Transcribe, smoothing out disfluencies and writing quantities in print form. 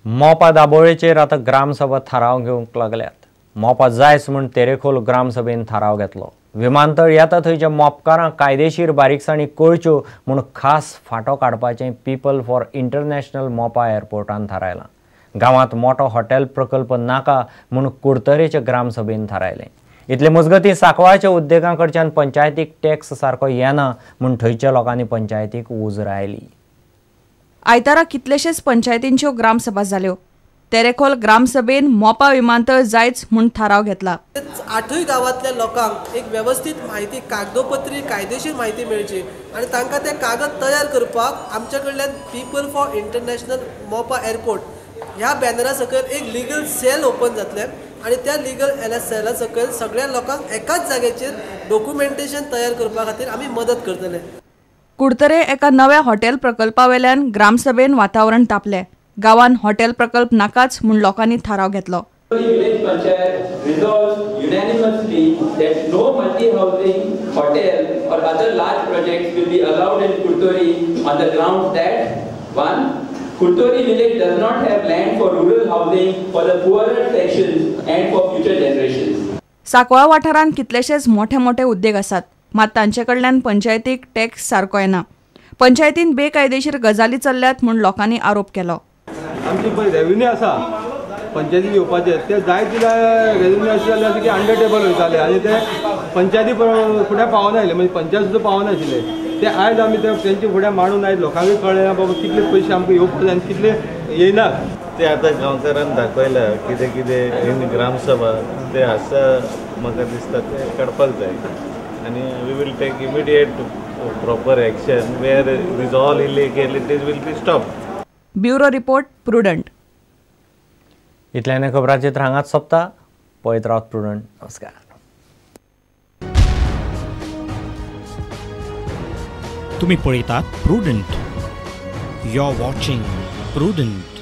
मोपा दाबोळेचेर आतां ग्रामसभा थाराव घेवंक लागल्यात। मोपा जायच म्हूण तेरेखोल ग्रामसभेन थाराव घेतलो। विमानतळ येता थंयच्या मोपकारांक कायदेशीर बारीकसाणी कळच्यो म्हूण खास फांटो काडपाचें पीपल फॉर इंटरनॅशनल मोपा एअरपोर्टान थारायलां। गांवांत मोठो हॉटेल प्रकल्प नाका म्हूण कुडतरेचे ग्रामसभेन थारायलें। इतले मजगतीं सांकवाळच्या उद्देगां कडच्यान पंचायतीक टॅक्स सारको येना म्हूण थंयच्या लोकांनी पंचायतीक उजर आयली। आयतारा कितलेशेच पंचायतींच्यो ग्रामसभा जाल्यो। तेरेखोल ग्रामसभेन मोपा विमानतळ जायच म्हूण थाराव घेतला। 8 गावांतल्या लोकांक एक व्यवस्थित माहिती कागदोपत्री कायदेशीर माहिती मेळची आणि तांकां ते कागद तयार करपाक आमच्या कडल्यान पीपल फॉर इंटरनॅशनल मोपा एअरपोर्ट ह्या बॅनरा सकयल एक लीगल सेल ओपन जातलें आणि त्या लीगल सेला सकयल सगळ्या लोकांक एकाच जाग्याचेर डॉक्युमेंटेशन तयार करपा खातीर आमी मदत करतले। कुडतरे एका नव्या हॉटेल प्रकल्पावेल्यान ग्रामसभेन वातावरण तापलें। गांवांत हॉटेल प्रकल्प नाकाच म्हूण लोकांनी थाराव घेतलो। Village Panchayat resolved unanimously that no multi-housing, hotel or other large projects will be allowed in Kudtori on the grounds that 1. Kudtori village does not have land for rural housing for the poorer sections and for future generations. Sancoale वाठारांत कितलेशेच मोठे उद्देग आसात, मात तांचे कडल्यान पंचायतीक tax सारको येना। पंचायतीन बेकायदेशीर गजाली चल्ल्यात म्हूण लोकांनी आरोप केलो। आमची पळय रेव्हेन्यू आसा पंचायतीक येवपाचे ते जाय तितले रेव्हेन्यू आशिल्ले अशें की अंडरटेबल वयताले आनी ते पंचायती फुडें पावना आशिल्ले म्हणजे पंचायत सुद्दां पावना आशिल्ले ते आयज आमी तेंचे फुडें मांडून आयज लोकांकूय कळ्ळें बाबा कितले पयशे आमकां येवपाक जाय आनी कितले येयनात ते आतां गांवकारांक दाखयला कितें कितें ग्रामसभा ते आसा म्हाका दिसता ते काडपाक जाय आनी we will take immediate proper action where these all illegalities will be stopped. Bureau report Prudent. इतल्यान खबरांचेर हांगाच सोंपता। पळयत रावत प्रुडंट। नमस्कार। तुम्ही पळयतात Prudent. You are watching prudent.